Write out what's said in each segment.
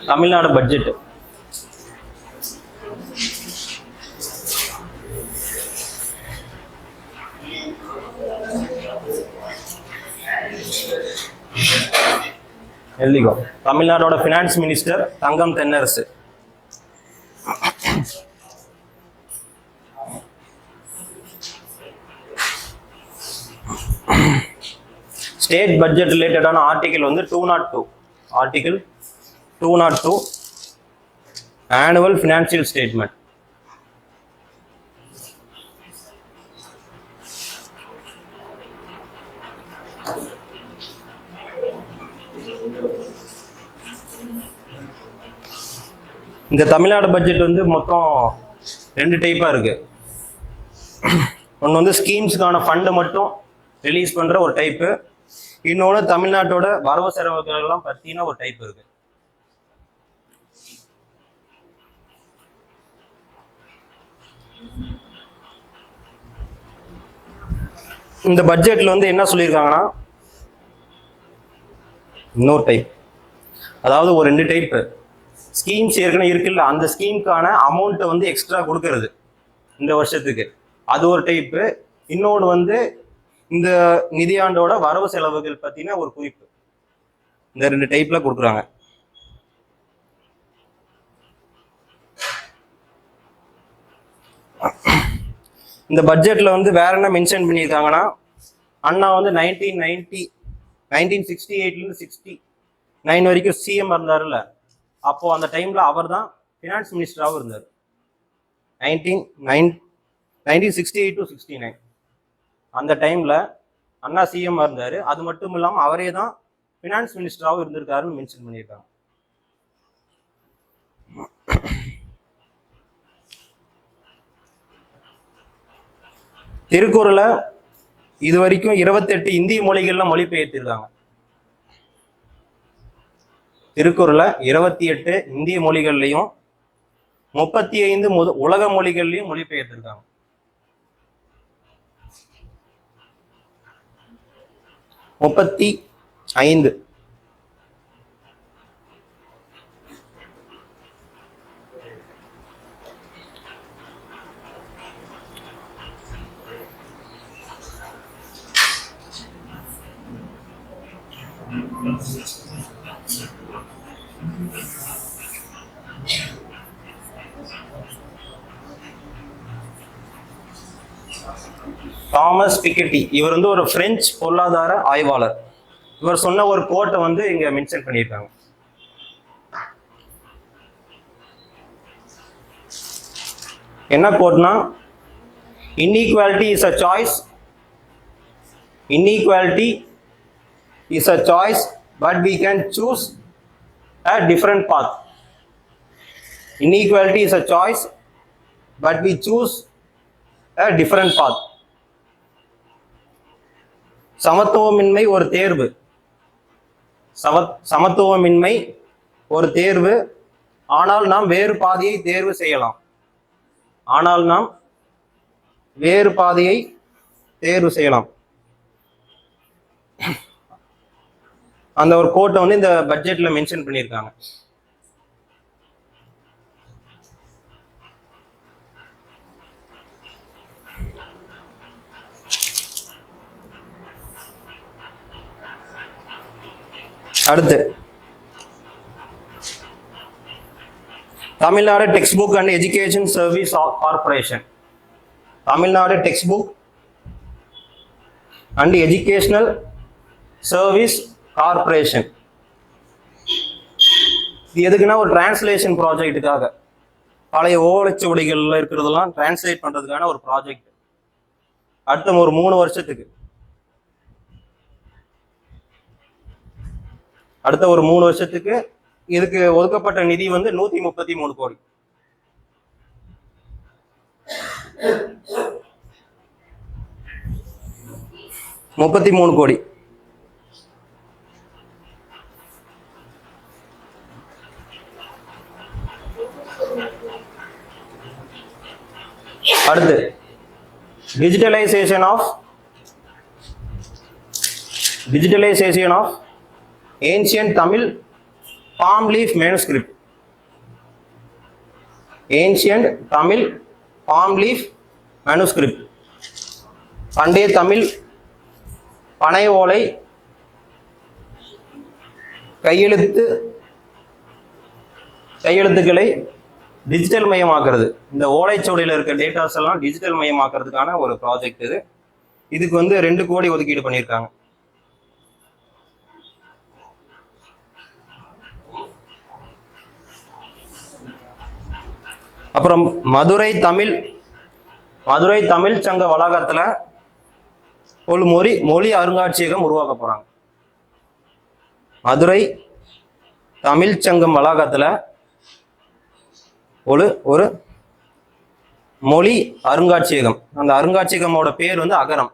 Tamil Nadu budget. எழுதிக்கோ. தமிழ்நாடோட finance minister Thangam Thennarasu. State budget ரிலேட்டடான article வந்து 202. Article 202 annual financial statement. இந்த Tamil Nadu budget வந்து மொத்தம் 2 டைப்பாக இருக்கு. ஒன்று வந்து ஸ்கீம்ஸுக்கான ஃபண்டை மட்டும் ரிலீஸ் பண்ணுற ஒரு டைப்பு, இன்னொன்று தமிழ்நாட்டோட வரவு செலவுகளெல்லாம் பற்றின ஒரு டைப் இருக்கு. இந்த பட்ஜெட்ல வந்து என்ன சொல்லியிருக்காங்கன்னா, இன்னொரு டைப், அதாவது ஒரு 2 டைப் ஸ்கீம்ஸ் ஏற்கனவே இருக்குல்ல, அந்த ஸ்கீமுக்கான அமௌண்ட்டை வந்து எக்ஸ்ட்ரா கொடுக்கறது இந்த வருஷத்துக்கு, அது ஒரு டைப்பு. இன்னொன்று வந்து இந்த நிதியாண்டோட வரவு செலவுகள் பற்றின ஒரு குறிப்பு. இந்த 2 டைப்ல கொடுக்குறாங்க. இந்த பட்ஜெட்ல வந்து வேற என்ன மென்ஷன் பண்ணியிருக்காங்கன்னா, அண்ணா வந்து 1968 69 வரைக்கும் சிஎம் இருந்தாருல்ல, அப்போ அந்த டைம்ல அவர் தான் ஃபினான்ஸ் மினிஸ்டராகவும் இருந்தார். 1968 to 69 அந்த டைம்ல அண்ணா சிஎம் இருந்தாரு. அது மட்டும் இல்லாமல் அவரே தான் ஃபினான்ஸ் மினிஸ்டராகவும் இருந்திருக்காருன்னு மென்ஷன் பண்ணியிருக்காங்க. திருக்குறளை இது வரைக்கும் 28 இந்திய மொழிகள்ல மொழிபெயர்த்திருக்காங்க. திருக்குறளை 28 இந்திய மொழிகள்லையும் 35 உலக மொழிகள்லையும் மொழிபெயர்த்திருக்காங்க. முப்பத்தி 5. தாமஸ் பிக்கெட்டி இவர் வந்து ஒரு பிரெஞ்சு பொருளாதார ஆய்வாளர். இவர் சொன்ன ஒரு கோட்டை வந்து இங்க மென்ஷன் பண்ணியிருக்காங்க. என்ன கோட்னா, inequality is a choice, inequality is a choice but we can choose a different path. Inequality is a choice but we choose a different path. சமத்துவமின்மை ஒரு தேர்வு, சமத்துவமின்மை ஒரு தேர்வு, ஆனால் நாம் வேறு பாதையை தேர்வு செய்யலாம். ஆனால் நாம் வேறு பாதையை தேர்வு செய்யலாம். அந்த ஒரு கோட்டை வந்து இந்த பட்ஜெட்ல மென்ஷன் பண்ணியிருக்காங்க. அடுத்து Tamil Nadu text book and education service corporation. Tamil Nadu text book and educational service corporation. இது எதுக்குன்னா ஒரு டிரான்ஸ்லேஷன் ப்ராஜெக்டுக்காக, பழைய ஓலைச்சுவடிகள்ல இருக்கிறதெல்லாம் டிரான்ஸ்லேட் பண்றதுக்கான ஒரு ப்ராஜெக்ட். அடுத்த ஒரு 3 வருஷத்துக்கு, அடுத்த ஒரு 3 வருஷத்துக்கு இதுக்கு ஒதுக்கப்பட்ட நிதி வந்து 133 கோடி. $33 கோடி. அடுத்து digitalization of ancient Tamil bomb leaf manuscript, ancient Tamil bomb leaf manuscript, பண்டைய தமிழ் பனை ஓலை கையெழுத்துக்களை டிஜிட்டல் மயமாக்குறது. இந்த ஓலைச்சுவடியில் இருக்க டேட்டாஸ் எல்லாம் டிஜிட்டல் மயமாக்குறதுக்கான ஒரு ப்ராஜெக்ட் இது. இதுக்கு வந்து 2 கோடி ஒதுக்கீடு பண்ணியிருக்காங்க. அப்புறம் மதுரை தமிழ் சங்க வளாகத்துல ஒரு மொழி அருங்காட்சியகம் உருவாக்க போறாங்க. மதுரை தமிழ் சங்கம் வளாகத்துல ஒரு மொழி அருங்காட்சியகம். அந்த அருங்காட்சியகமோட பேர் வந்து அகரம்.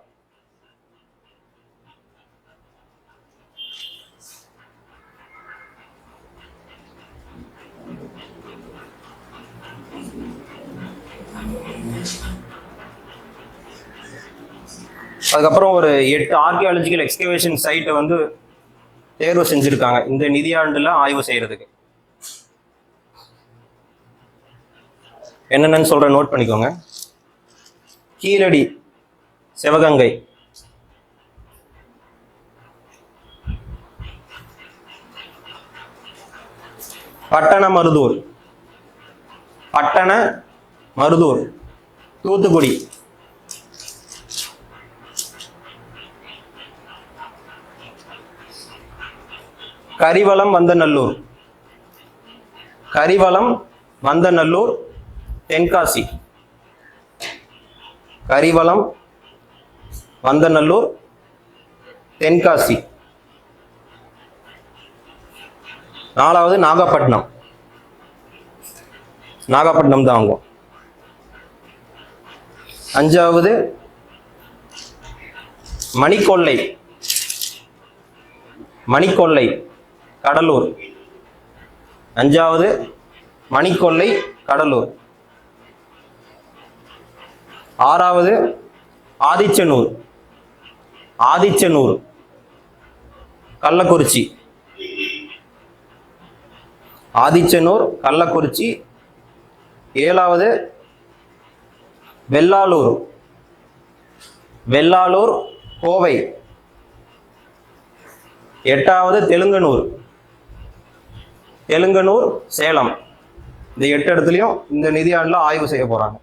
அதுக்கப்புறம் ஒரு 8 ஆர்கியாலஜிக்கல் எக்ஸ்கவேஷன் சைட்டை வந்து தேர்வு செஞ்சிருக்காங்க இந்த நிதியாண்டுல ஆய்வு செய்யறதுக்கு. என்னென்னு சொல்ற நோட் பண்ணிக்கோங்க. கீழடி சிவகங்கை, பட்டண மருதூர் தூத்துக்குடி, கரிவலம் வந்தநல்லூர் தென்காசி, கரிவலம் வந்தநல்லூர் தென்காசி. 4வது நாகப்பட்டினம் தான் ஆகும். 5வது மணிக்கொல்லை கடலூர். 5வது மணிக்கொல்லை கடலூர். 6வது ஆதிச்சனூர் கள்ளக்குறிச்சி. 7வது வெள்ளாளூர் கோவை. 8வது தெலுங்கனூர் சேலம். இந்த 8 இடத்துலையும் இந்த நிதியாண்டுல ஆய்வு செய்ய போறாங்க.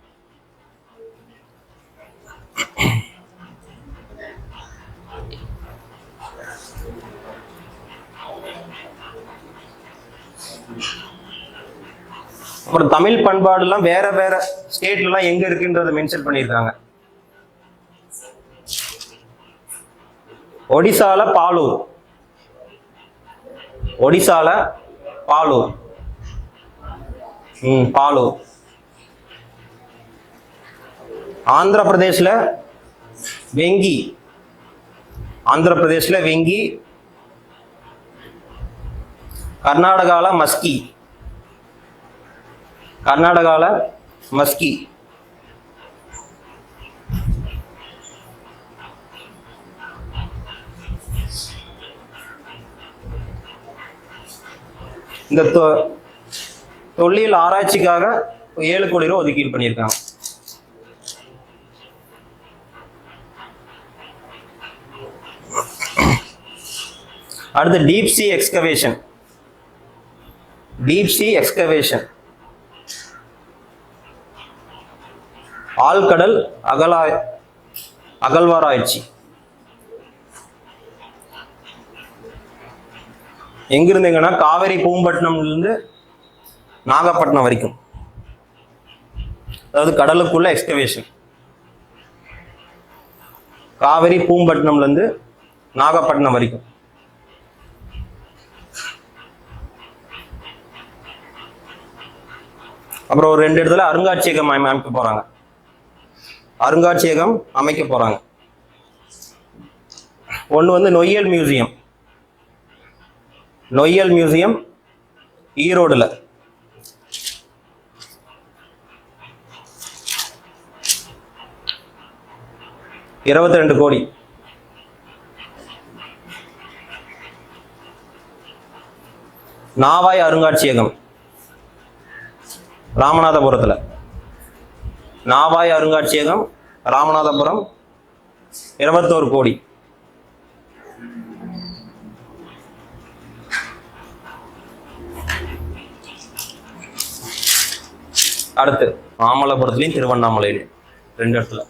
அப்புறம் தமிழ் பண்பாடு எல்லாம் வேற ஸ்டேட்ல எல்லாம் எங்க இருக்குன்றத மென்ஷன் பண்ணியிருக்காங்க. ஒடிசால பாலூர். ஆந்திர பிரதேஷ்ல வெங்கி. கர்நாடகால மஸ்கி. இந்த தொல்லியல் ஆராய்ச்சிக்காக 7 கோடி ரூபாய் ஒதுக்கீடு பண்ணியிருக்காங்க. அடுத்து டீப் சி எக்ஸ்கவேஷன் ஆழ்கடல் அகழ்வாராய்ச்சி. எங்கிருந்துங்கன்னா காவேரி பூம்பட்டினம்ல இருந்து நாகப்பட்டினம் வரைக்கும், அதாவது கடலுக்குள்ள எக்ஸ்கவேஷன். காவேரி பூம்பட்டினம்ல இருந்து நாகப்பட்டினம் வரைக்கும். அப்புறம் ஒரு 2 இடத்துல அருங்காட்சியகம் அமைக்க போறாங்க. ஒன்று வந்து நொய்யல் மியூசியம் ஈரோடுல. $22 கோடி. நாவாய் அருங்காட்சியகம் ராமநாதபுரத்தில். நாவாய் அருங்காட்சியகம் ராமநாதபுரம் 21 கோடி. அடுத்து மாமல்லபுரத்துலையும் திருவண்ணாமலையிலையும் 2 இடத்துல.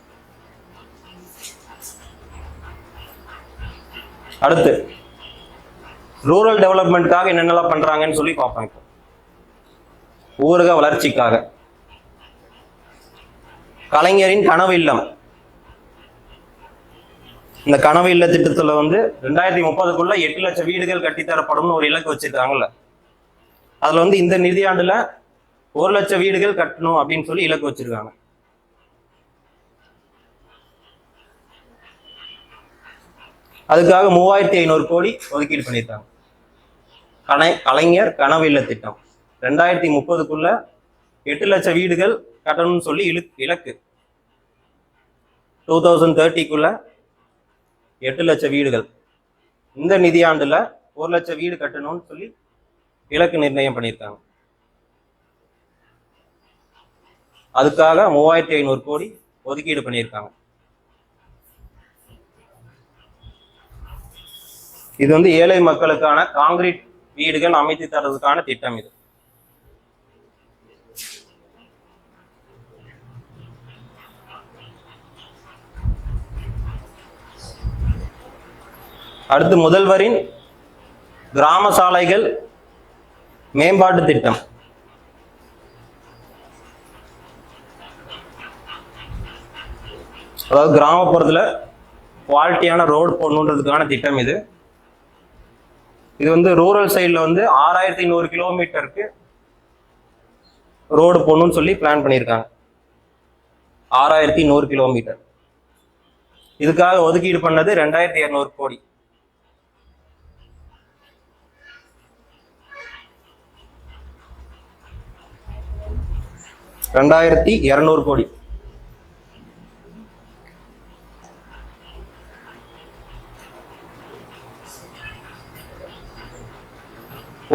அடுத்து ரூரல் டெவலப்மெண்ட்காக என்னென்னலாம் பண்றாங்கன்னு சொல்லி பார்ப்போம். இப்போ ஊரக வளர்ச்சிக்காக கலைஞரின் கனவு இல்லம். இந்த கனவு இல்ல திட்டத்துல 2030க்குள்ள 8 லட்சம் வீடுகள் கட்டித்தரப்படும் ஒரு இலக்கு வச்சிருக்காங்கல்ல. அதுல இந்த நிதியாண்டுல 1 லட்சம் வீடுகள் கட்டணும் அப்படின்னு சொல்லி இலக்கு வச்சிருக்காங்க. அதுக்காக 3500 கோடி ஒதுக்கீடு பண்ணியிருக்காங்க. கலைஞர் கனவு இல்ல திட்டம் 2030க்குள்ள 8 லட்சம் வீடுகள் கட்டணும்னு சொல்லி இலக்கு. 2030க்குள்ள 8 லட்சம் வீடுகள், இந்த நிதியாண்டுல 1 லட்சம் வீடு கட்டணும்னு சொல்லி இலக்கு நிர்ணயம் பண்ணியிருக்காங்க. அதுக்காக 3500 கோடி ஒதுக்கீடு பண்ணியிருக்காங்க. இது ஏழை மக்களுக்கான காங்கிரீட் வீடுகள் அமைத்து தரதுக்கான திட்டம் இது. அடுத்து முதல்வரின் கிராம சாலைகள் மேம்பாட்டு திட்டம். அதாவது கிராமப்புறத்துல குவாலிட்டியான ரோடு போடணுன்றதுக்கான திட்டம் இது. இது ரூரல் சைடில் 6100 கிலோமீட்டருக்கு ரோடு போடணும்னு சொல்லி பிளான் பண்ணியிருக்காங்க. 6100 கிலோமீட்டர். இதுக்காக ஒதுக்கீடு பண்ணது 2200 கோடி. $2200 கோடி.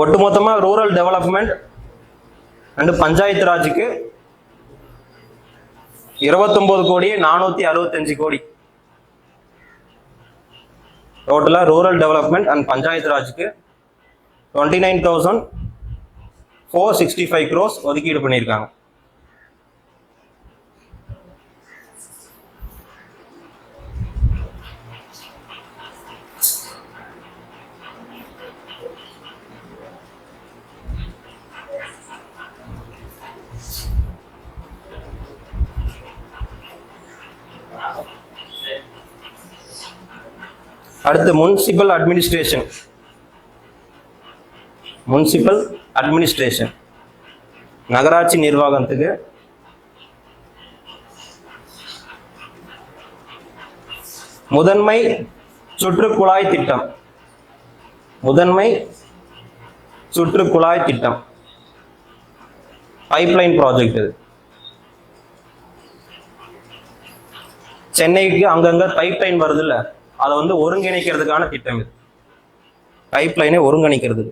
ஒட்டுமொத்தமா ரூரல் டெவலப்மெண்ட் அண்ட் பஞ்சாயத்து ராஜுக்கு 29,465 கோடி. டோட்டலா ரூரல் டெவலப்மெண்ட் அண்ட் பஞ்சாயத்து ராஜுக்கு 29,465 crores ஒதுக்கீடு பண்ணியிருக்காங்க. அடுத்து முனிசிபல் அட்மினிஸ்ட்ரேஷன் நகராட்சி நிர்வாகத்துக்கு முதன்மை சுற்றுக்குழாய் திட்டம் பைப்லைன் ப்ராஜெக்ட். இது சென்னைக்கு அங்கங்க பைப்லைன் வருது இல்ல, அதை ஒருங்கிணைக்கிறதுக்கான திட்டம் இது. பைப்லைனை ஒருங்கிணைக்கிறது.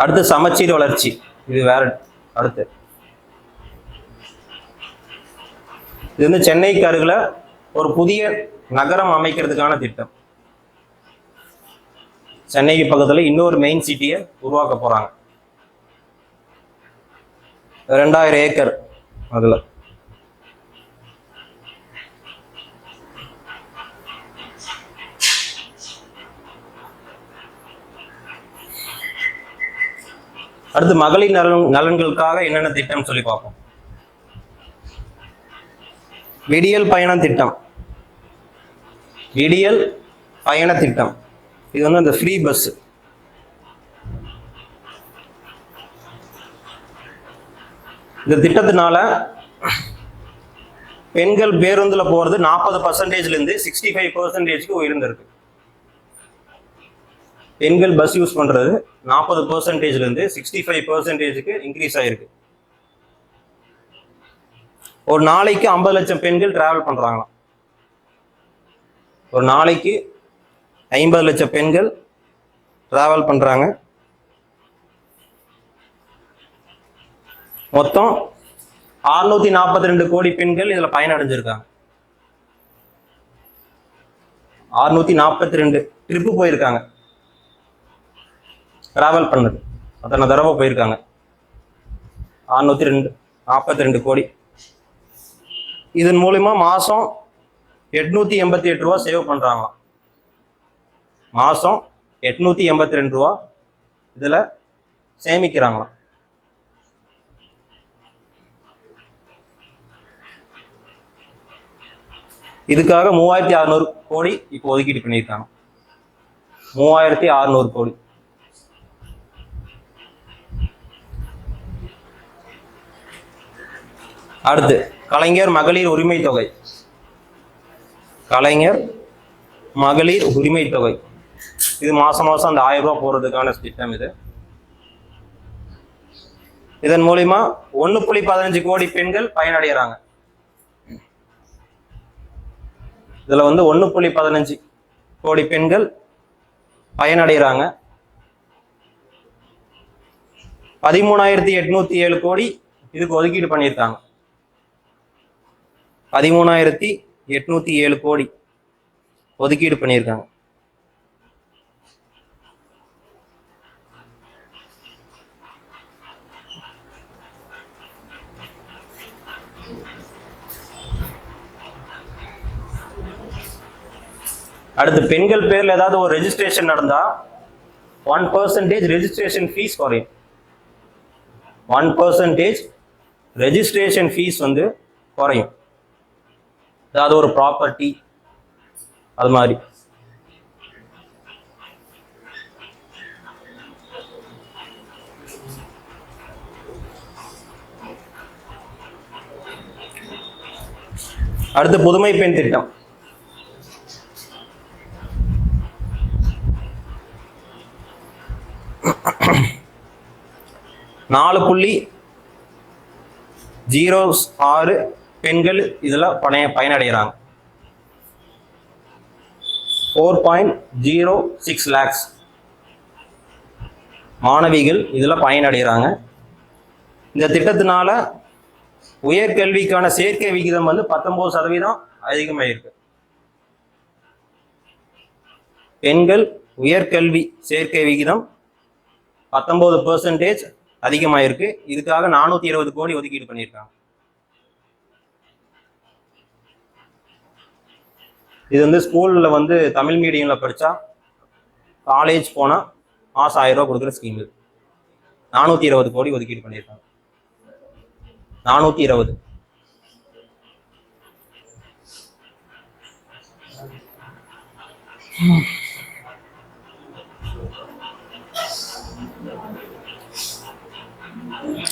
அடுத்து சமச்சீர் வளர்ச்சி. இது வேற. அடுத்து இது சென்னைக்கு அருகில ஒரு புதிய நகரம் அமைக்கிறதுக்கான திட்டம். சென்னைக்கு பக்கத்துல இன்னொரு மெயின் சிட்டியை உருவாக்க போறாங்க. 2000 ஏக்கர். அதுல அடுத்து மகளிர் நலன்களுக்காக என்னென்ன திட்டம் சொல்லி பார்ப்போம். விடியல் பயண திட்டம். இது அந்த ஃப்ரீ பஸ். இந்த திட்டத்தினால பெண்கள் பேருந்துல போறது 40%ல இருந்து 65%க்கு உயர்ந்திருக்கு. பெண்கள் பஸ் யூஸ் பண்றது 40%ல இருந்து 65%க்கு இன்க்ரீஸ் ஆயிருக்கு. ஒரு நாளைக்கு 50 லட்சம் பெண்கள் டிராவல் பண்றாங்களாம். ஒரு நாளைக்கு 50 லட்சம் பெண்கள் டிராவல் பண்றாங்க. மொத்தம் 642 கோடி பெண்கள் இதுல பயனடைஞ்சிருக்காங்க. 642 ட்ரிப்பு போயிருக்காங்க, டிராவல் பண்ணது அத்தனை தடவை போயிருக்காங்க. 642 கோடி. இதன் மூலியமா மாசம் 888 ரூபா சேவ் பண்றாங்களாம். மாசம் 882 ரூபா இதுல சேமிக்கிறாங்களாம். இதுக்காக 3600 கோடி இப்போ ஒதுக்கீடு பண்ணியிருக்காங்க. 3600 கோடி. அடுத்து கலைஞர் மகளிர் உரிமை தொகை. கலைஞர் மகளிர் உரிமை தொகை இது மாசம் மாசம் அந்த 1000 ரூபாய் போறதுக்கான திட்டம் இது. இதன் மூலியமா 1.15 கோடி பெண்கள் பயனடைகிறாங்க. இதுல 1.15 கோடி பெண்கள் பயனடைகிறாங்க. 13,807 கோடி இதுக்கு ஒதுக்கீடு பண்ணியிருக்காங்க. 13,807 கோடி ஒதுக்கீடு பண்ணியிருக்காங்க. அடுத்து பெண்கள் பேர்ல ஏதாவது ஒரு ரெஜிஸ்ட்ரேஷன் நடந்தா 1% ரெஜிஸ்ட்ரேஷன் ஃபீஸ் குறையும். 1% ரெஜிஸ்ட்ரேஷன் ஃபீஸ் குறையும். ஏதாவது ஒரு ப்ராப்பர்ட்டி அது மாதிரி. அடுத்து புதுமை பெண் திட்டம். .06 பெண்கள் இதுல பயனடைகிறாங்க. 4.06 lakhs மாணவிகள் இதுல பயனடைகிறாங்க. இந்த திட்டத்தினால உயர்கல்விக்கான சேர்க்கை விகிதம் 19% அதிகமாயிருக்கு. பெண்கள் உயர்கல்வி சேர்க்கை விகிதம் 19% அதிகமாயிருக்கு. இதுக்காக 420 கோடி ஒதுக்கீடு பண்ணியிருக்காங்க. இது ஸ்கூல்ல தமிழ் மீடியம்ல படிச்சா காலேஜ் போனா மாசம் 1000 ரூபாய் கொடுக்குற ஸ்கீம். இது 420 கோடி ஒதுக்கீடு பண்ணியிருக்காங்க. 420.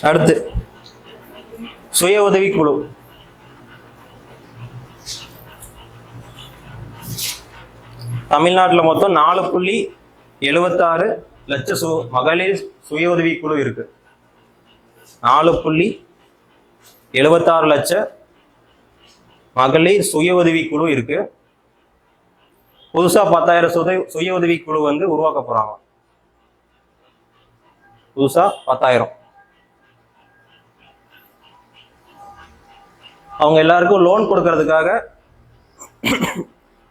அடுத்து சுய உதவி குழு. தமிழ்நாட்டில் மொத்தம் 4.76 லட்சம் மகளிர் சுய உதவி குழு இருக்கு. 4.76 லட்சம் மகளிர் சுய உதவி குழு இருக்கு. புதுசா 10,000 சுய உதவி குழு உருவாக்க போறாங்க. புதுசா 10,000. அவங்க எல்லாருக்கும் லோன் கொடுக்கறதுக்காக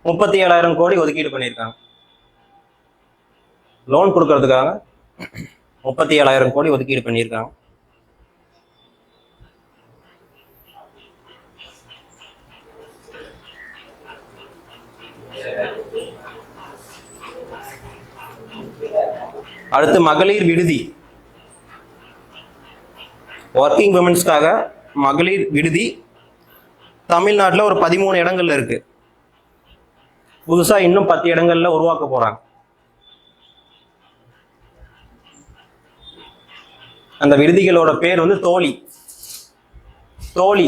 37,000 கோடி ஒதுக்கீடு பண்ணியிருக்காங்க. லோன் கொடுக்கறதுக்காக 37,000 கோடி ஒதுக்கீடு பண்ணியிருக்காங்க. அடுத்து மகளிர் விடுதி. ஒர்க்கிங் விமன்ஸ்க்காக மகளிர் விடுதி தமிழ்நாட்டில் ஒரு 13 இடங்கள்ல இருக்கு. புதுசா இன்னும் 10 இடங்கள்ல உருவாக்க போறாங்க. அந்த விடுதிகளோட பேர் தோழி. தோழி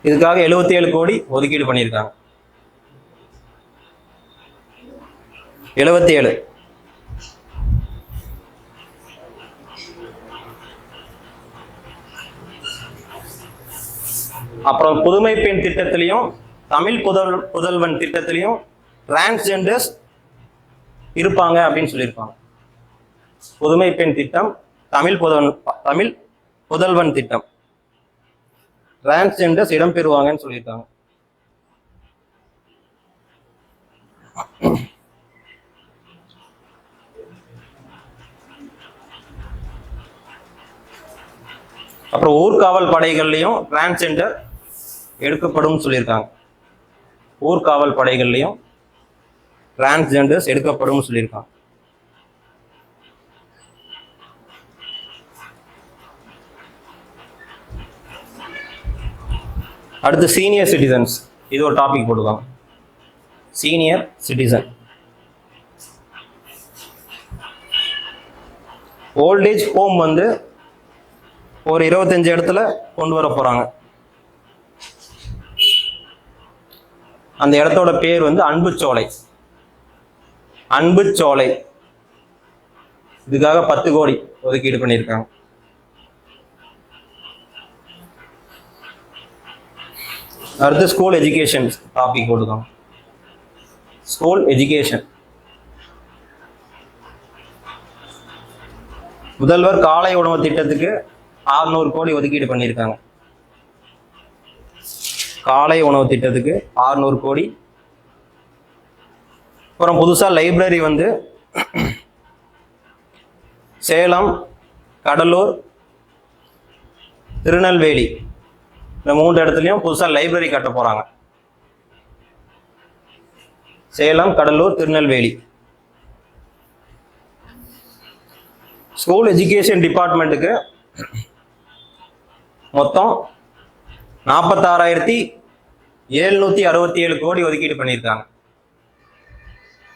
இதுக்காக 77 கோடி ஒதுக்கீடு பண்ணியிருக்காங்க. 77. அப்புறம் புதுமை பெண் திட்டத்திலையும் தமிழ் புதல்வன் திட்டத்திலையும் டிரான்ஸ்ஜெண்டர்ஸ் இருப்பாங்க அப்படின்னு சொல்லியிருப்பாங்க. புதுமை பெண் திட்டம், தமிழ் புதல்வன் திட்டம், டிரான்ஸ்ஜெண்டர்ஸ் இடம்பெறுவாங்கன்னு சொல்லியிருக்காங்க. அப்புறம் ஊர்காவல் படைகள்லையும் டிரான்ஸ்ஜெண்டர் எடுக்கப்படும் சொல்லியிருக்காங்க. ஊர்காவல் படைகள்லையும் டிரான்ஸ்ஜெண்டர்ஸ் எடுக்கப்படும் சொல்லியிருக்காங்க. அடுத்து சீனியர் சிட்டிசன்ஸ், இது ஒரு டாபிக் போட்டுக்காங்க. சீனியர் சிட்டிசன், ஓல்டேஜ் ஹோம் வந்து ஒரு 25 இடத்துல கொண்டு வர போறாங்க. அந்த இடத்தோட பேர் வந்து அன்புச்சோலை. அன்புச்சோலை, இதுக்காக 10 கோடி ஒதுக்கீடு பண்ணியிருக்காங்க. அடுத்து ஸ்கூல் எஜுகேஷன் டாபிக் போட்டுக்கோங்க. ஸ்கூல் எஜுகேஷன், முதல்வர் காலை உணவு திட்டத்துக்கு 600 கோடி ஒதுக்கீடு பண்ணியிருக்காங்க. காலை உணவு திட்டத்துக்கு 600 கோடி. அப்புறம் புதுசா லைப்ரரி வந்து சேலம், கடலூர், திருநெல்வேலி இந்த 3 இடத்துலையும் புதுசா லைப்ரரி கட்ட போறாங்க. சேலம், கடலூர், திருநெல்வேலி. ஸ்கூல் எஜுகேஷன் டிபார்ட்மெண்ட்டுக்கு மொத்தம் 46,767 கோடி ஒதுக்கீடு பண்ணியிருக்காங்க.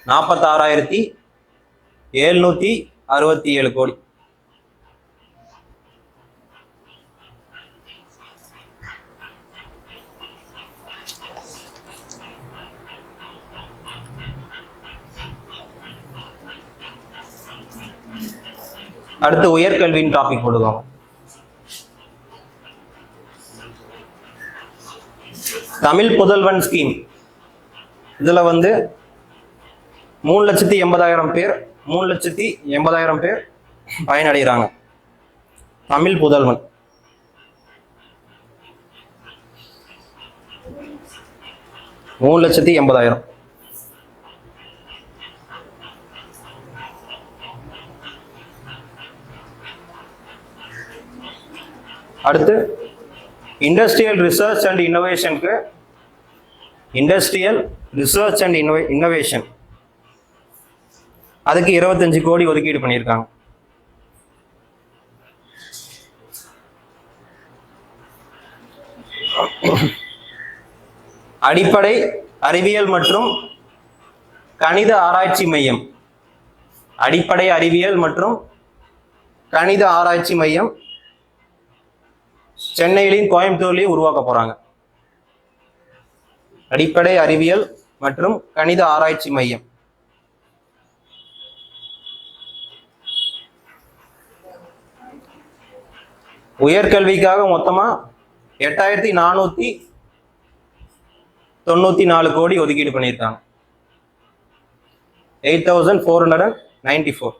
46,767 கோடி. அடுத்து உயர்கல்வியின் டாபிக் போடுவோம். தமிழ் புதல்வன் ஸ்கீம், இதுல வந்து 3,80,000 பேர் பயனடைகிறாங்க. தமிழ் புதல்வன், $3,80,000. அடுத்து இண்டஸ்ட்ரியல் ரிசர்ச் அண்ட் இன்னோவேஷனுக்கு, இண்டஸ்ட்ரியல் ரிசர்ச் அண்ட் இன்னோவேஷன் அதுக்கு 25 கோடி ஒதுக்கீடு பண்ணியிருக்காங்க. அடிப்படை அறிவியல் மற்றும் கணித ஆராய்ச்சி மையம், அடிப்படை அறிவியல் மற்றும் கணித ஆராய்ச்சி மையம் சென்னையிலையும் கோயம்புத்தூர்லையும் உருவாக்க போறாங்க. அடிப்படை அறிவியல் மற்றும் கணித ஆராய்ச்சி மையம். உயர்கல்விக்காக மொத்தமா 8,494 கோடி ஒதுக்கீடு பண்ணியிருக்காங்க. 8,494.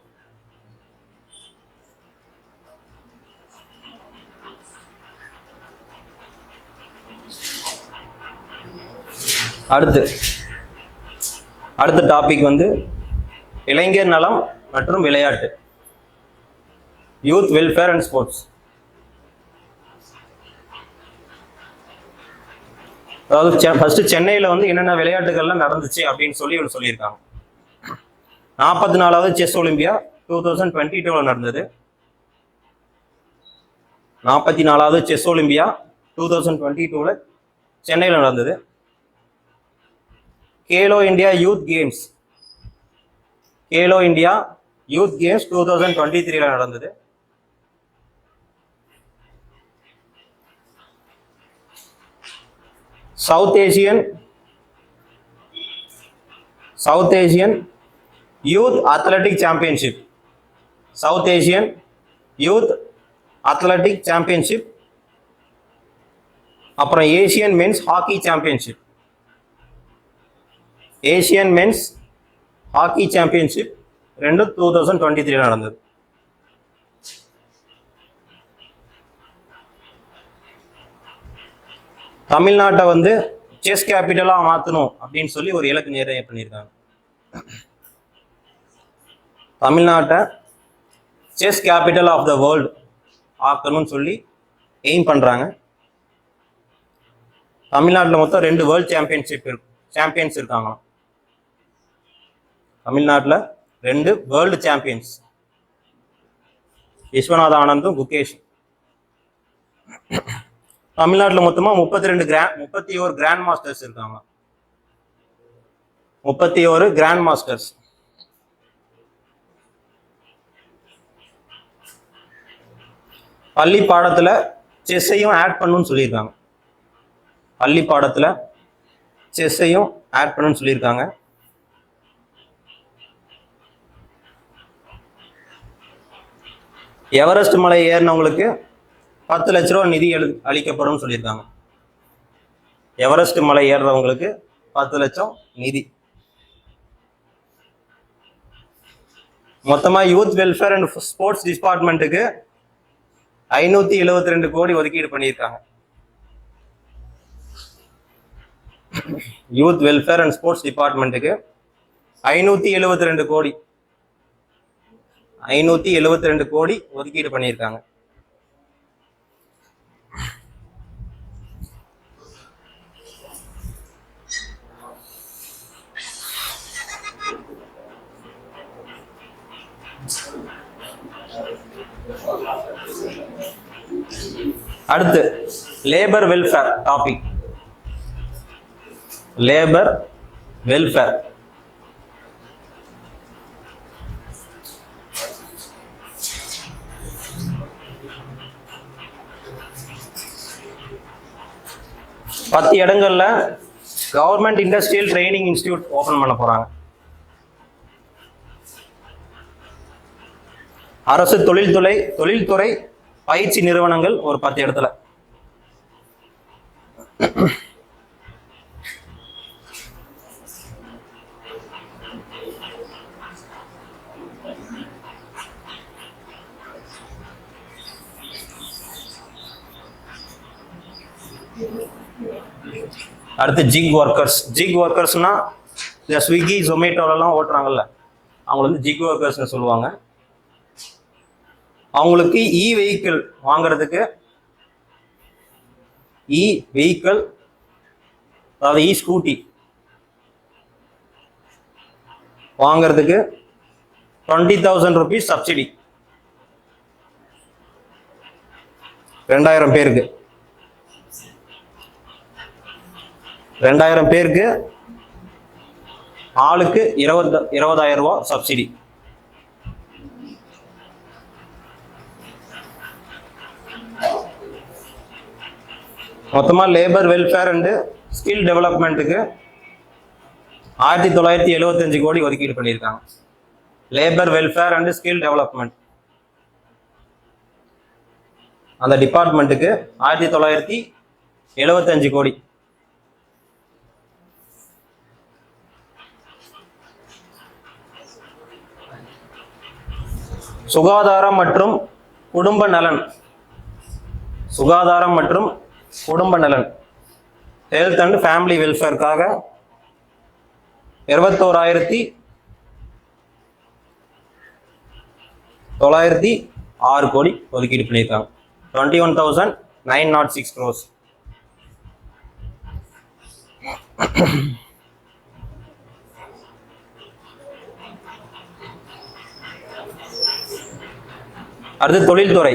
அடுத்த டாபிக் வந்து இளைஞர் நலம் மற்றும் விளையாட்டு, யூத் வெல்ஃபேர் அண்ட் ஸ்போர்ட்ஸ். அதாவது ஃபர்ஸ்ட் சென்னையில் வந்து என்னென்ன விளையாட்டுகள்லாம் நடந்துச்சு அப்படின்னு சொல்லியிருக்காங்க. 44வது செஸ் ஒலிம்பியா 2022 நடந்தது. 44வது செஸ் ஒலிம்பியா 2022 சென்னையில் நடந்தது. Khelo India youth games, Khelo India youth games 2023 நடந்தது. South Asian youth athletic championship, south Asian youth athletic championship அப்புறம் Asian men's hockey championship. Asian men's hockey championship ரெண்டும் 2023 நடந்தது. தமிழ்நாட்டை வந்து செஸ் கேபிட்டலா மாற்றணும் அப்படின்னு சொல்லி ஒரு இலக்கு நிர்ணயம் பண்ணியிருக்காங்க. தமிழ்நாட்டை chess capital of the world ஆக்கணும்னு சொல்லி எய்ம் பண்றாங்க. தமிழ்நாட்டில் மொத்தம் 2 வேர்ல்டு சாம்பியன்ஸ் இருக்காங்க. தமிழ்நாட்டில் 2 வேர்ல்டு சாம்பியன்ஸ், விஸ்வநாத ஆனந்தும் குகேஷ். தமிழ்நாட்டில் மொத்தமா 31 கிராண்ட் மாஸ்டர்ஸ் இருக்காங்க. 31 கிராண்ட் மாஸ்டர்ஸ். பள்ளி பாடத்துல செஸ்ஸையும் ஆட் பண்ணணும்னு சொல்லியிருக்காங்க. பள்ளி பாடத்துல செஸ்ஸையும் ஆட் பண்ணணும்னு சொல்லியிருக்காங்க. எவரெஸ்ட் மலை ஏறினவங்களுக்கு 10 லட்ச ரூபா நிதி அளிக்கப்படும் சொல்லியிருக்காங்க. எவரெஸ்ட் மலை ஏறுறவங்களுக்கு 10 லட்சம் நிதி. மொத்தமா யூத் வெல்ஃபேர் அண்ட் ஸ்போர்ட்ஸ் டிபார்ட்மெண்ட்டுக்கு 572 கோடி ஒதுக்கீடு பண்ணியிருக்காங்க. யூத் வெல்ஃபேர் அண்ட் ஸ்போர்ட்ஸ் டிபார்ட்மெண்ட்டுக்கு 572 கோடி 572 கோடி ஒதுக்கீடு பண்ணியிருக்காங்க. அடுத்து labour welfare topic. Labour welfare பத்து இடங்கள்ல government industrial training institute open பண்ண போறாங்க. அரசு தொழில்துறை பயிற்சி நிறுவனங்கள் ஒரு 10 இடத்துல. அடுத்து ஜிக் ஒர்க்கர்ஸ்னா இந்த ஸ்விக்கி ஜொமேட்டோலாம் ஓட்டுறாங்கல்ல, அவங்க வந்து ஜிக் ஒர்க்கர்ஸ்னு சொல்லுவாங்க. அவங்களுக்கு இ வெஹிக்கிள் வாங்குறதுக்கு, அதாவது இ ஸ்கூட்டி வாங்குறதுக்கு 20,000 rupees சப்சிடி. 2000 பேருக்கு 2000 பேருக்கு ஆளுக்கு 20,000 ரூபாய் சப்சிடி. மொத்தமா லேபர் வெல்ஃபேர் அண்ட் ஸ்கில் டெவலப்மெண்ட்டுக்கு 1975 கோடி ஒதுக்கீடு பண்ணியிருக்காங்க. Labour welfare and skill development அந்த டிபார்ட்மெண்ட்டுக்கு 1975 கோடி. சுகாதாரம் மற்றும் குடும்ப நலன் ஹெல்த் அண்ட் ஃபேமிலி வெல்ஃபேருக்காக 21,906 கோடி ஒதுக்கீடு பண்ணியிருக்காங்க. 21,906 crores. அடுத்து தொழில்துறை.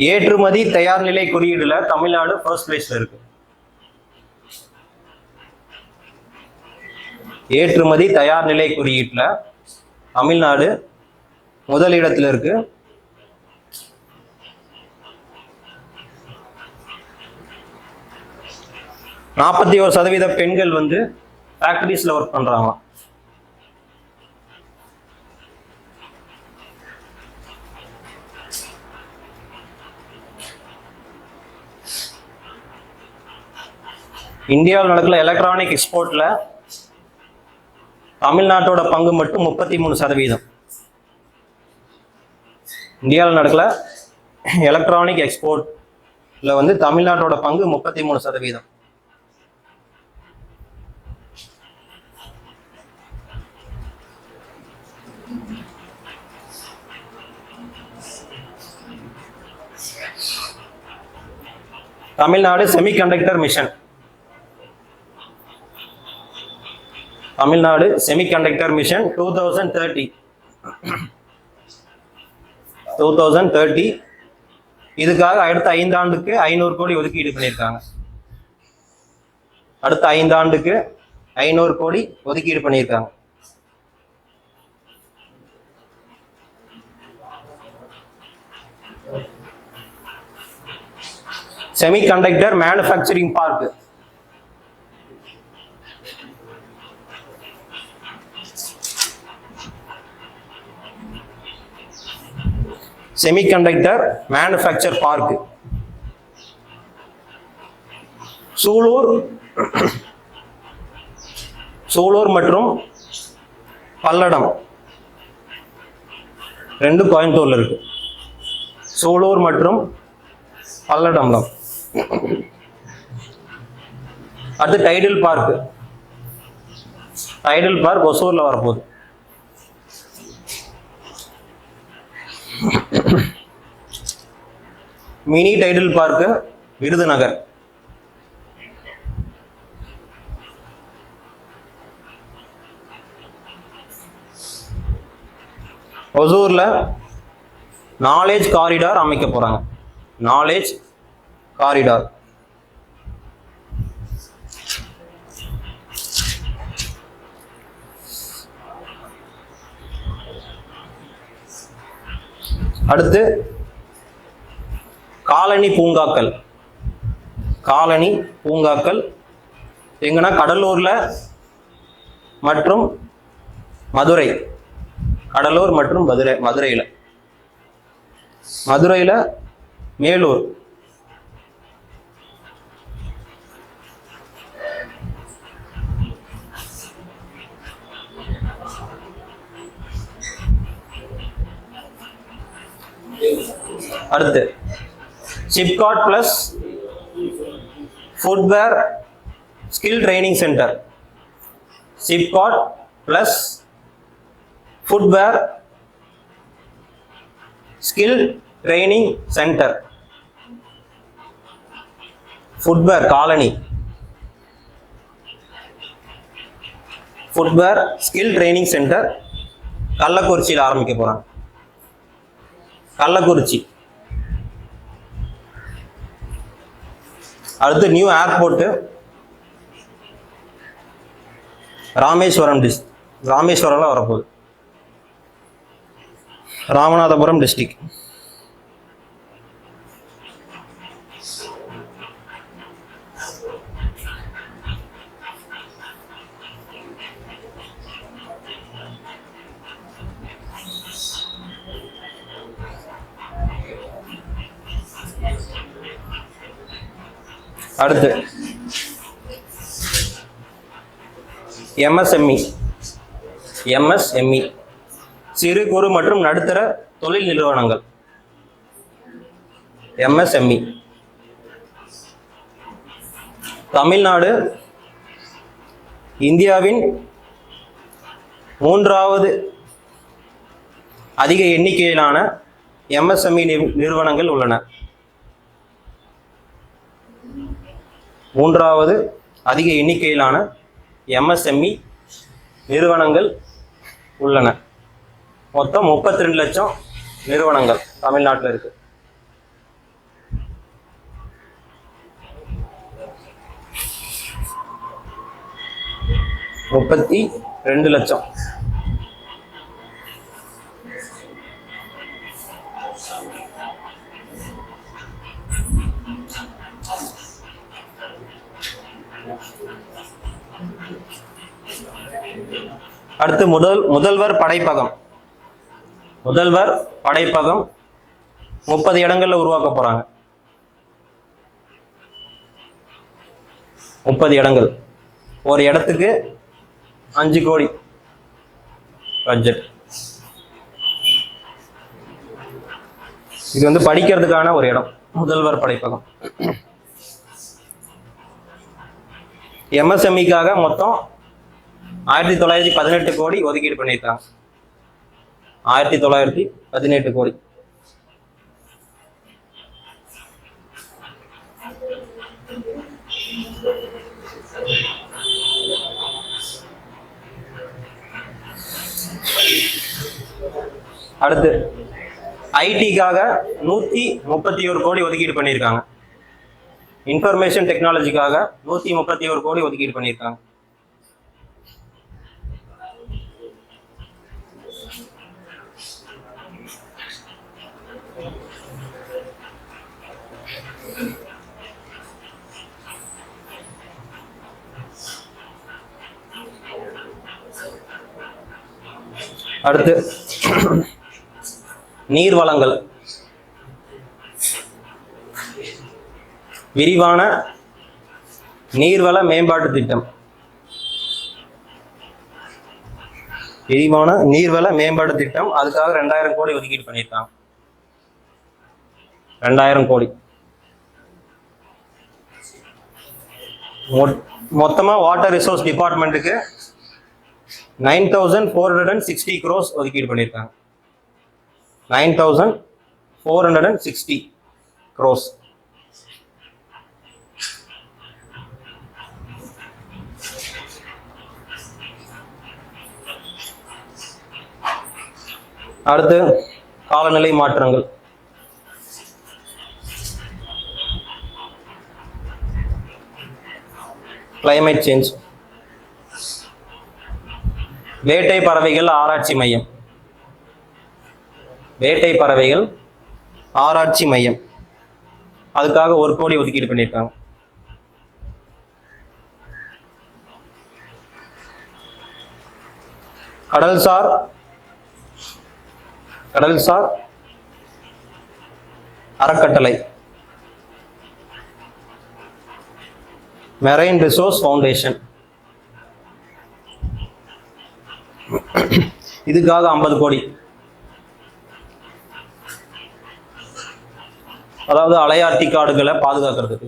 ஏற்றுமதி தயார் நிலை குறியீடுல தமிழ்நாடு ஃபர்ஸ்ட் பிளேஸ்ல இருக்கு. ஏற்றுமதி தயார் நிலை குறியீட்டுல தமிழ்நாடு முதல் இடத்துல இருக்கு. நாற்பத்தி 41% பெண்கள் வந்து ஃபேக்டரிஸ்ல ஒர்க் பண்றாங்க. இந்தியாவில் நடக்கிற எலக்ட்ரானிக் எக்ஸ்போர்ட்ல தமிழ்நாட்டோட பங்கு மட்டும் 33%. இந்தியாவில் நடக்கல எலக்ட்ரானிக் எக்ஸ்போர்ட்ல வந்து தமிழ்நாட்டோட பங்கு 33%. Tamil Nadu semiconductor mission. Tamil Nadu semiconductor mission 2030 இதுக்காக அடுத்த 5 ஆண்டுக்கு 500 கோடி ஒதுக்கீடு பண்ணியிருக்காங்க. அடுத்த 5 ஆண்டுக்கு 500 கோடி ஒதுக்கீடு பண்ணியிருக்காங்க. Semiconductor manufacturing park. Semiconductor manufacture park Sulur மற்றும் பல்லடம் ரெண்டு கோயம்புத்தூர்ல இருக்கு. சூலூர் மற்றும் பல்லடம்ல. அடுத்து டைடல் பார்க் ஒசூர்ல வரப்போகுது. Mini Tidel park Virudhunagar. ஒசூர்ல நாலேஜ் காரிடார் அமைக்க போறாங்க. Knowledge corridor. அடுத்து காலனி பூங்காக்கள் எங்கன்னா கடலூர்ல மற்றும் மதுரை. கடலூர் மற்றும் மதுரையில மேலூர். அடுத்து SIPCOT plus footwear skill training centre. SIPCOT plus footwear skill training centre. Footwear colony. Footwear skill training centre கள்ளக்குறிச்சியில் ஆரம்பிக்க போறாங்க. கள்ளக்குறிச்சி. அடுத்து நியூ ஏர்போர்ட் ராமேஸ்வரம்ல வரப்போகுது. ராமநாதபுரம் டிஸ்ட்ரிக்ட். அடுத்து எம்எஸ்எம்இ சிறு குறு மற்றும் நடுத்தர தொழில் நிறுவனங்கள். எம்எஸ்எம்இ. தமிழ்நாடு இந்தியாவின் 3வது அதிக எண்ணிக்கையிலான எம்எஸ்எம்இ நிறுவனங்கள் உள்ளன. 3வது அதிக எண்ணிக்கையிலான எம்எஸ்எம்இ நிறுவனங்கள் உள்ளன. மொத்தம் 32 லட்சம் நிறுவனங்கள் தமிழ்நாட்டில் இருக்கு. அடுத்து முதல்வர் படைப்பகம். முதல்வர் படைப்பகம் 30 இடங்கள்ல உருவாக்க போறாங்க. 30 இடங்கள். ஒரு இடத்துக்கு 5 கோடி பட்ஜெட். இது வந்து படிக்கிறதுக்கான ஒரு இடம், முதல்வர் படைப்பகம். MSMEக்காக மொத்தம் 1918 கோடி ஒதுக்கீடு பண்ணியிருக்காங்க. 1918 கோடி. அடுத்து ஐடிக்காக 131 கோடி ஒதுக்கீடு பண்ணியிருக்காங்க. இன்ஃபர்மேஷன் டெக்னாலஜிக்காக 131 கோடி ஒதுக்கீடு பண்ணியிருக்காங்க. அடுத்து நீர்வளங்கள். விரிவான நீர்வள மேம்பாட்டு திட்டம். விரிவான நீர்வள மேம்பாட்டு திட்டம், அதுக்காக 2000 கோடி ஒதுக்கீடு பண்ணியிருக்காங்க. 2000 கோடி. மொத்தமா வாட்டர் ரிசோர்ஸ் டிபார்ட்மெண்ட்டுக்கு 9460 crores ஒதுக்கீடு பண்ணியிருக்காங்க. 9460 crores. அடுத்து காலநிலை மாற்றங்கள். Climate change. வேட்டை பறவைகள் ஆராய்ச்சி மையம். வேட்டை பறவைகள் ஆராய்ச்சி மையம், அதுக்காக 1 கோடி ஒதுக்கீடு பண்ணியிருக்காங்க. கடல்சார் அறக்கட்டளை, மெரைன் ரிசோர்ஸ் ஃபவுண்டேஷன், இதுக்காக 50 கோடி. அதாவது அலையாத்தி காடுகளை பாதுகாக்கிறதுக்கு.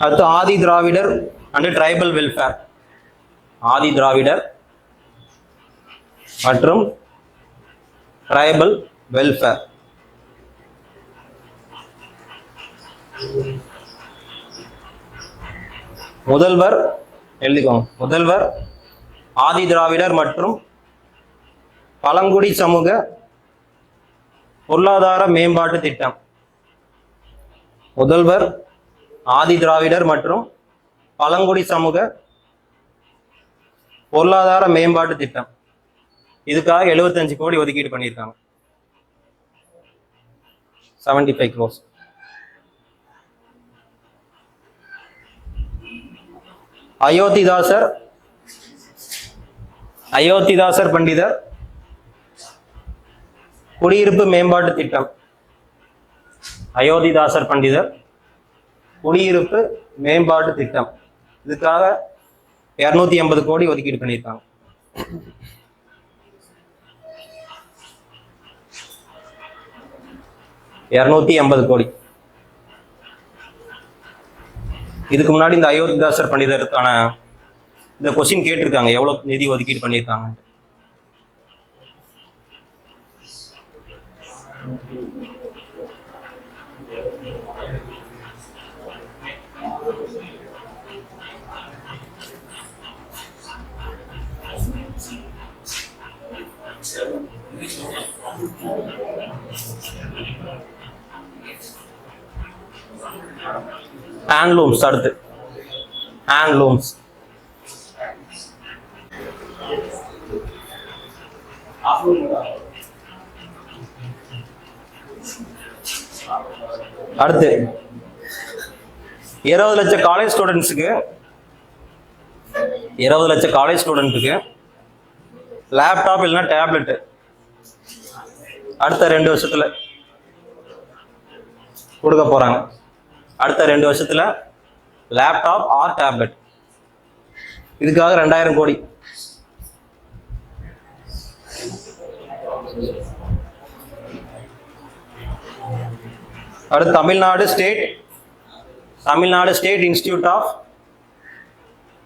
அடுத்து Adi Dravidar and tribal welfare. Adi Dravidar மற்றும் ட்ரைபல் வெல்ஃபேர். முதல்வர் எழுதிக்கோங்க. முதல்வர் ஆதி திராவிடர் மற்றும் பழங்குடி சமூக பொருளாதார மேம்பாட்டு திட்டம். முதல்வர் ஆதி திராவிடர் மற்றும் பழங்குடி சமூக பொருளாதார மேம்பாட்டு திட்டம், இதுக்காக 75 கோடி ஒதுக்கீடு பண்ணியிருக்காங்க. 75 crores. அயோத்திதாசர் பண்டிதர் குடியிருப்பு மேம்பாட்டு திட்டம். அயோத்திதாசர் பண்டிதர் குடியிருப்பு மேம்பாட்டு திட்டம், இதுக்காக 280 கோடி ஒதுக்கீடு பண்ணியிருக்காங்க. $280 கோடி. இதுக்கு முன்னாடி இந்த அயோத்திதாசர் பண்டிதருக்கான இந்த கொஸ்டின் கேட்டிருக்காங்க, எவ்வளவு நிதி ஒதுக்கீடு பண்ணியிருக்காங்க. ஹேண்ட்லூம்ஸ். அடுத்து ஹேண்ட்லூம்ஸ். அடுத்து 20 லட்சம் காலேஜ் ஸ்டூடெண்ட்ஸுக்கு 20 லட்சம் காலேஜ் ஸ்டூடெண்ட்டுக்கு லேப்டாப் இல்லைன்னா டேப்லெட் அடுத்த 2 வருஷத்துல கொடுக்க போறாங்க. அடுத்த 2 வருஷத்துல லேப்டாப் ஆர் டேப்லெட். இதுக்காக 2000 கோடி. அடுத்து Tamil Nadu state institute of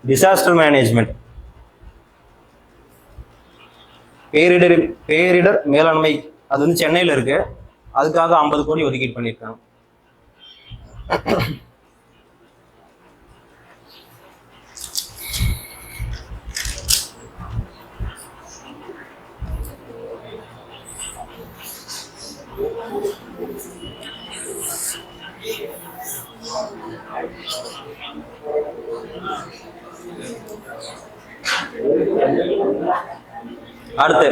disaster management, பேரிடர் மேலாண்மை, அது வந்து சென்னையில் இருக்கு. அதுக்காக 50 கோடி ஒதுக்கீடு பண்ணியிருக்காங்க. அடுத்து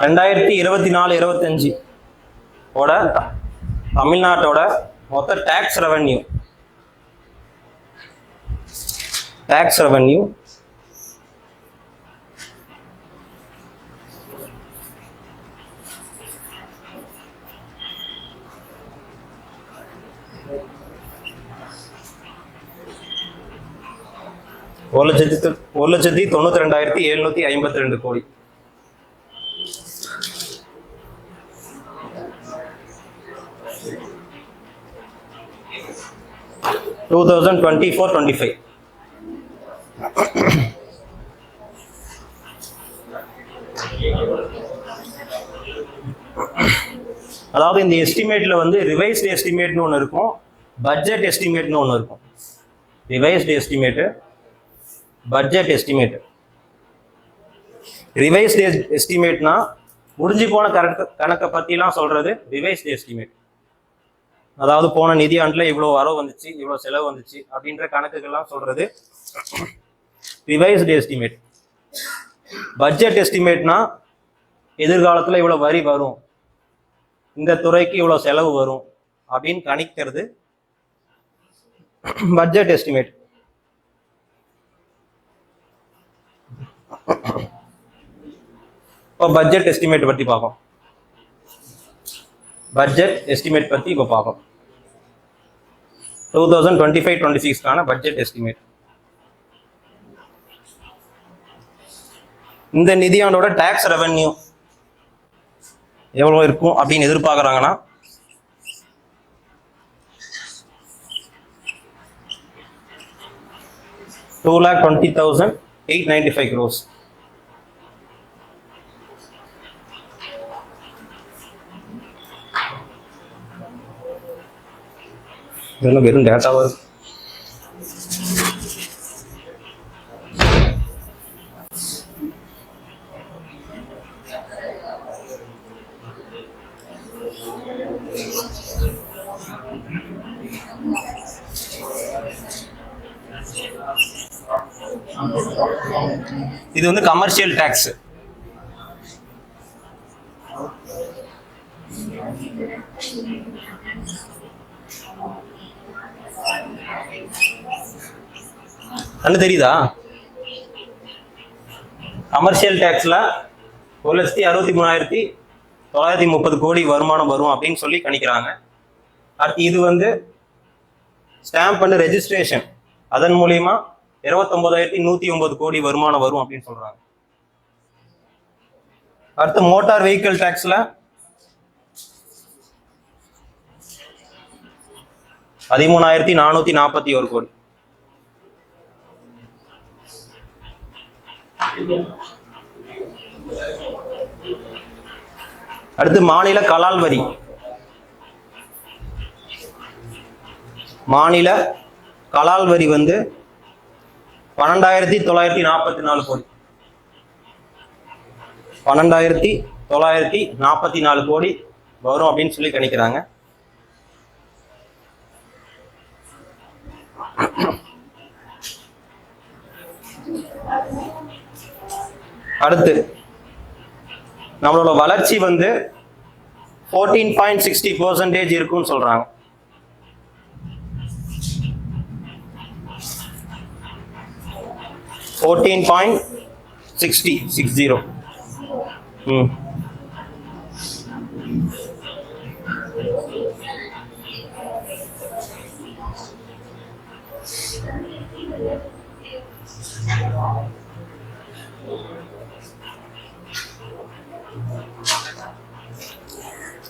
ரெண்டாயிரத்தி 24-25 ஓட தமிழ்நாட்டோட மொத்த டாக்ஸ் ரெவன்யூ 1,92,752 கோடி. டூ 2024-25 அதாவது இந்த எஸ்டிமேட்ல வந்து ரிவைஸ்டு எஸ்டிமேட்னு ஒன்று இருக்கும், பட்ஜெட் எஸ்டிமேட்னு ஒன்று இருக்கும். Revised estimate, budget estimate. Revised எஸ்டிமேட்னா முடிஞ்சு போன கணக்கை பற்றிலாம் சொல்றது ரிவைஸ்டு எஸ்டிமேட். அதாவது போன நிதியாண்டுல இவ்வளோ வரவு வந்துச்சு, இவ்வளோ செலவு வந்துச்சு அப்படின்ற கணக்குகள்லாம் சொல்றது ரிவைஸ்டு எஸ்டிமேட். பட்ஜெட் எஸ்டிமேட்னா எதிர்காலத்தில் இவ்வளோ வரி வரும், இந்த துறைக்கு இவ்வளோ செலவு வரும் அப்படின்னு கணிக்கிறது பட்ஜெட் எஸ்டிமேட். இப்போ பட்ஜெட் எஸ்டிமேட் பற்றி பார்ப்போம். பட்ஜெட் எஸ்டிமேட் பற்றி இப்போ பார்ப்போம். 2025-26 பட்ஜெட் எஸ்டிமேட். இந்த நிதியாண்டோட டாக்ஸ் ரெவென்யூ எவ்வளோ இருக்கும் அப்படின்னு எதிர்பார்க்குறாங்கன்னா $2,20,895 crores. இதெல்லாம் வெறும் டேட்டாவா இருக்கு. இது வந்து கமர்ஷியல் டாக்ஸ். என்ன தெரியுதா? கமர்ஷியல் டாக்ஸ்ல 1,63,930 கோடி வருமானம் வரும் அப்படின்னு சொல்லி கணிக்கிறாங்க. அடுத்து இது வந்து ஸ்டாம்ப் அண்ட் ரெஜிஸ்ட்ரேஷன், அதன் மூலியமா 29,109 கோடி வருமானம் வரும் அப்படின்னு சொல்றாங்க. அடுத்து மோட்டார் வெஹிக்கிள் டாக்ஸ்ல 13,441 கோடி. அடுத்து மாநில கலால் வரி. மாநில கலால் வரி வந்து 12,944 கோடி. 12,944 கோடி வரும் அப்படின்னு சொல்லி கணிக்கிறாங்க. அடுத்து நம்மளோட வளர்ச்சி வந்து 14.60% இருக்குன்னு சொல்றாங்க.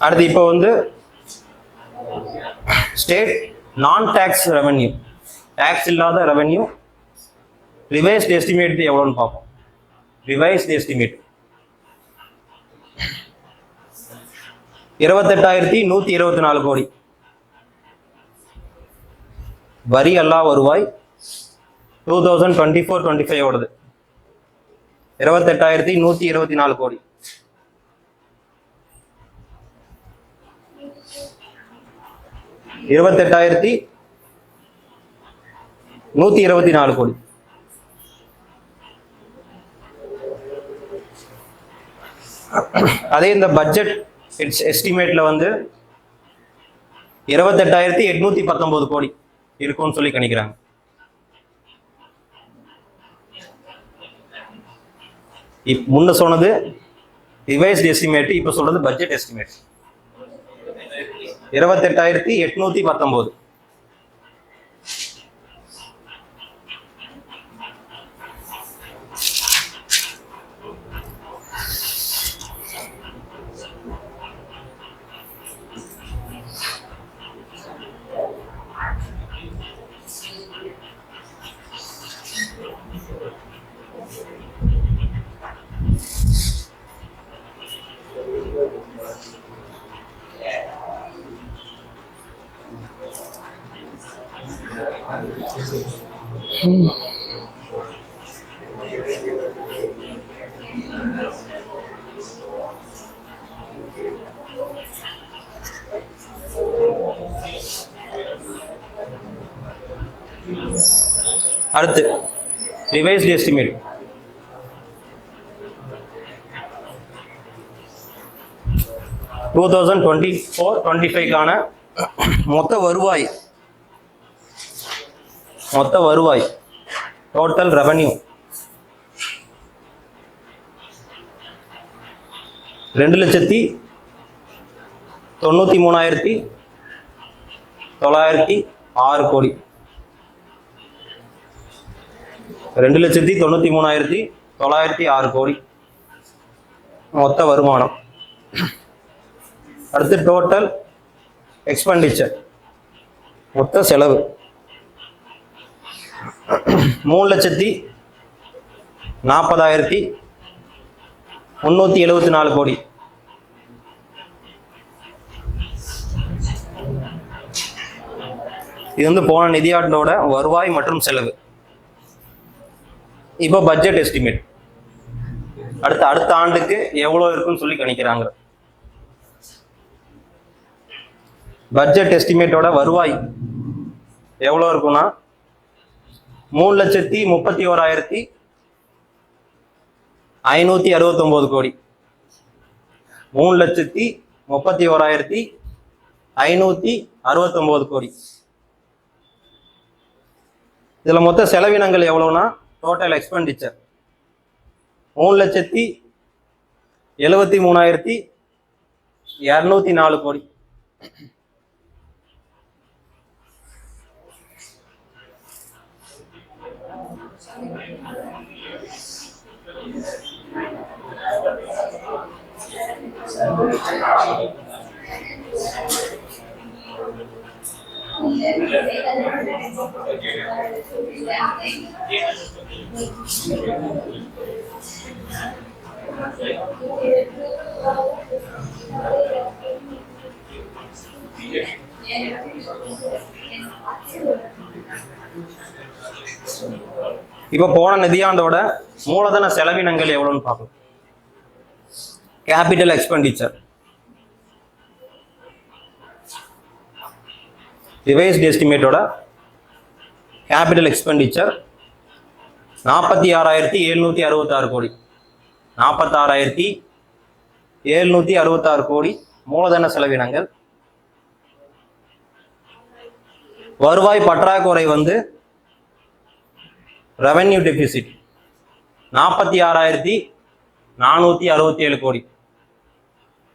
அடுத்து இப்போ வந்து ஸ்டேட் நான் டாக்ஸ் ரெவென்யூ, டாக்ஸ் இல்லாத ரெவென்யூ ரிவைஸ்ட் எஸ்டிமேட் எவ்வளோன்னு பார்ப்போம். ரிவைஸ்ட் எஸ்டிமேட் 28,124 கோடி. வரி அல்லா வருவாய் 2024-25 ஓடுது 28,124 கோடி. கோடி. அதே இந்த பட்ஜெட் எஸ்டிமேட்ல வந்து 28,819 கோடி இருக்கும்னு சொல்லி கணிக்கிறாங்க. முன்ன சொன்னது ரிவைஸ்ட் எஸ்டிமேட், இப்ப சொல்றது பட்ஜெட் எஸ்டிமேட். 28,819. அடுத்து ரிவைஸ்ட் எஸ்டிமேட் 2024-25 மொத்த வருவாய் டோட்டல் ரெவன்யூ 2,93,906 கோடி. 2,93,906 கோடி மொத்த வருமானம். அடுத்து டோட்டல் எக்ஸ்பெண்டிச்சர், மொத்த செலவு 3,40,374 கோடி. இது வந்து போன நிதியாண்டோட வருவாய் மற்றும் செலவு. இப்போ பட்ஜெட் எஸ்டிமேட் அடுத்த ஆண்டுக்கு எவ்வளவு இருக்குன்னு சொல்லி கணிக்கிறாங்க. பட்ஜெட் எஸ்டிமேட்டோட வருவாய் எவ்வளவு இருக்குன்னா 3,31,569 கோடி. 3,31,569 கோடி. இதுல மொத்த செலவினங்கள் எவ்வளவுனா டோட்டல் எக்ஸ்பெண்டிச்சர் 3,73,204 கோடி. இப்ப போன நிதியாண்டோட மூலதன செலவினங்கள் எவ்வளவுன்னு பார்க்கலாம். கேபிட்டல் எக்ஸ்பெண்டிச்சர் ரிவைஸ்ட் எஸ்டிமேட்டோட கேபிட்டல் எக்ஸ்பெண்டிச்சர் 46,766 கோடி. 46,766 766 கோடி மூலதன செலவினங்கள். வருவாய் பற்றாக்குறை வந்து ரெவென்யூ டெபிசிட் 46,467 கோடி.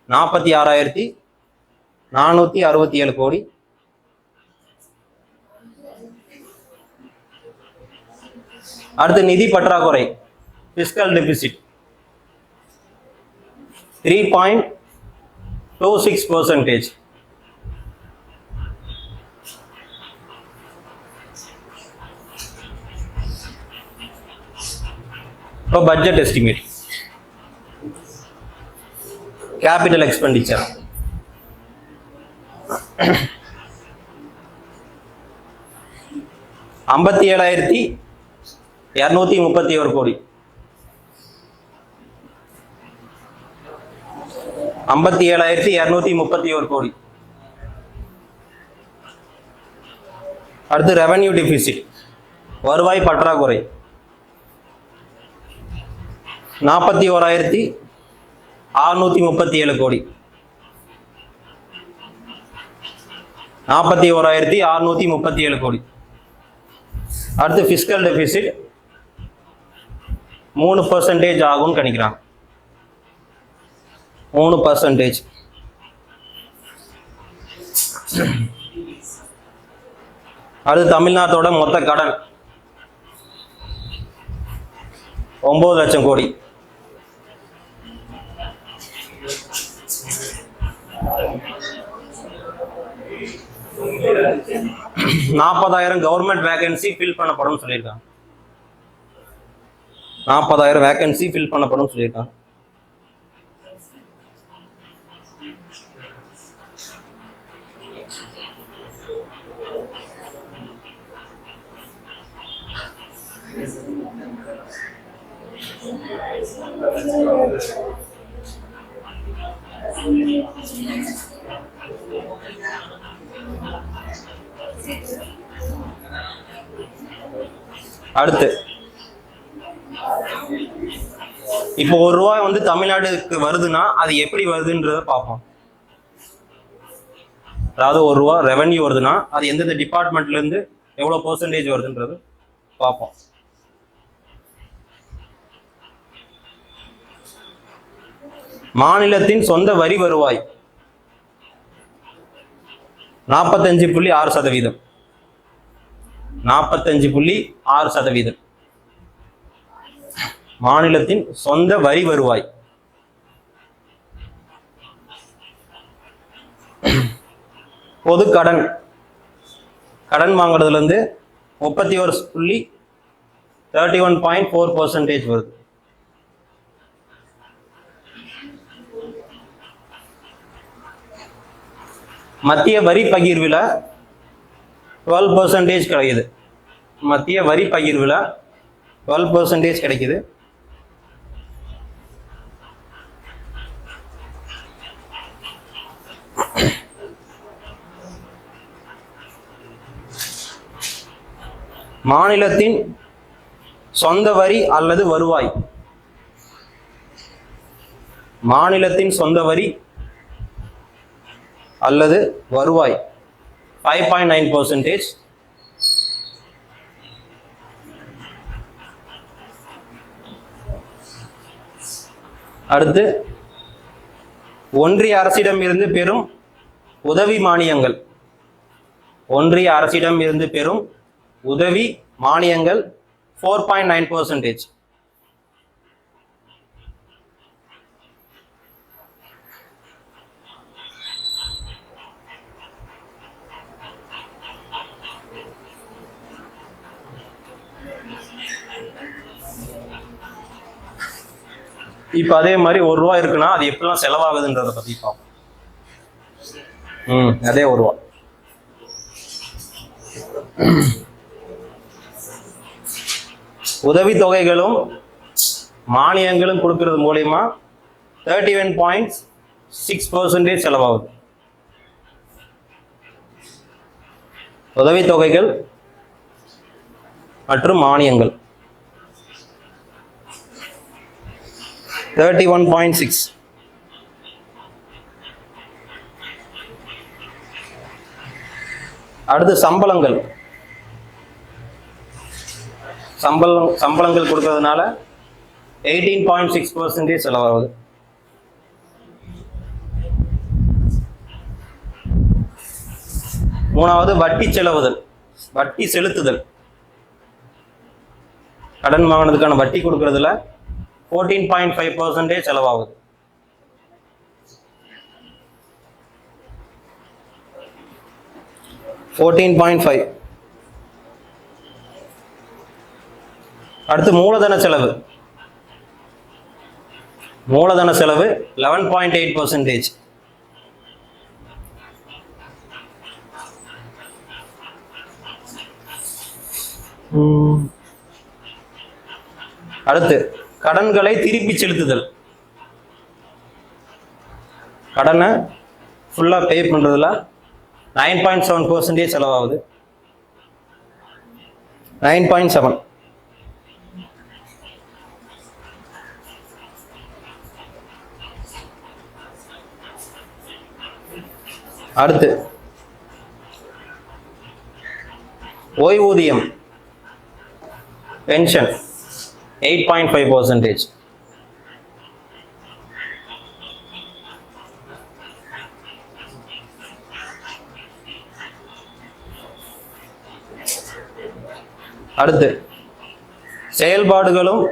46,467 கோடி. அடுத்து நிதி பற்றாக்குறை பிஸ்கல் டெபிசிட் 3.26%. இப்போ பட்ஜெட் எஸ்டிமேட். கேபிட்டல் எக்ஸ்பெண்டிச்சர் $57,231 கோடி. 57,231 கோடி. அடுத்து ரெவென்யூ டெபிசிட் வருவாய் பற்றாக்குறை 41,637 கோடி. 41,637 கோடி. அடுத்து ஃபிஸ்கல் டெபிசிட் 3% ஆகும்னு கணிக்கிறாங்க. 3%. அடுத்து தமிழ்நாட்டோட மொத்த கடன் 9 லட்சம் கோடி. 40,000 கவர்மெண்ட் வேகன்சி ஃபில் பண்ணப்படும் சொல்லியிருக்காங்க. 40,000 வேகன்சி ஃபில் பண்ணப்படும் சொல்லியிருக்காங்க. அடுத்து இப்போ ₹1 வந்து தமிழ்நாடுக்கு வருதுன்னா அது எப்படி வருதுன்றத பார்ப்போம். அதாவது ₹1 ரெவென்யூ வருதுன்னா அது எந்தெந்த டிபார்ட்மெண்ட்ல இருந்து எவ்வளவு பெர்சன்டேஜ் வருதுன்றது பார்ப்போம். மாநிலத்தின் சொந்த வரி வருவாய் 45.6%. 45.6%. மாநிலத்தின் சொந்த வரி வருவாய். பொது கடன் வாங்குறதுல இருந்து 31.4% வருது. மத்திய வரி பகிர்வில் 12% கிடைக்குது. மத்திய வரி பகிர்வில் 12% கிடைக்குது. மாநிலத்தின் சொந்த வரி அல்லது வருவாய். மாநிலத்தின் சொந்த வரி அல்லது வருவாய் 5.9%. அடுத்து ஒன்றிய அரசிடம் இருந்து பெறும் உதவி மானியங்கள். ஒன்றிய அரசிடம் இருந்து பெறும் உதவி மானியங்கள் 4.9%. இப்ப அதே மாதிரி ₹1 இருக்குன்னா அது எப்படிலாம் செலவாகுதுன்றத பத்தி பார்ப்போம். அதே ₹1 உதவித்தொகைகளும் மானியங்களும் கொடுக்கறது மூலமா 31.6% செலவாகுது. உதவித்தொகைகள் மற்றும் மானியங்கள் 31.6. அடுத்து சம்பளங்கள் கொடுக்கறதுனால 18.6% செலவாகுது. மூணாவது வட்டி செலுத்துதல். கடன் வாங்கினதுக்கான வட்டி கொடுக்கறதுல 14.5% செலவாகுது. அடுத்து மூலதன செலவு 11.8%. அடுத்து கடன்களை திருப்பி செலுத்துதல். கடனை ஃபுல்லா பே பண்றதுல 9.7% செலவாகுது. 9.7. அடுத்து ஓய்வூதியம், பென்ஷன் 8.5%. அடுத்து செயல்பாடுகளும்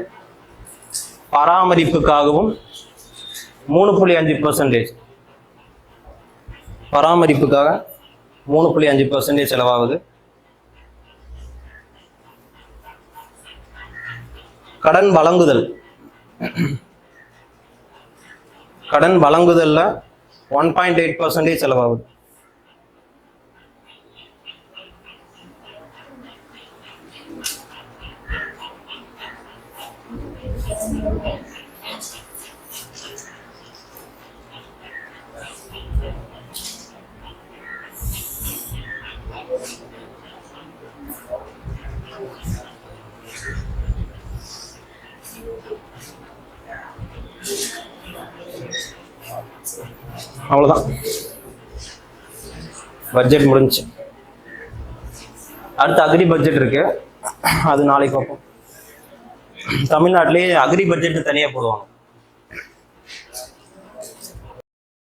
பராமரிப்புக்காகவும் 3.5%. பராமரிப்புக்காக 3.5% செலவாகுது. கடன் வழங்குதல்ல 1.8% செலவாகுது. அவ்வளோதான், பட்ஜெட் முடிஞ்சு. அடுத்து அக்ரி பட்ஜெட் இருக்கு, அது நாளைக்கு பார்ப்போம். தமிழ்நாட்டிலேயே அக்ரி பட்ஜெட் தனியாக போடுவாங்க.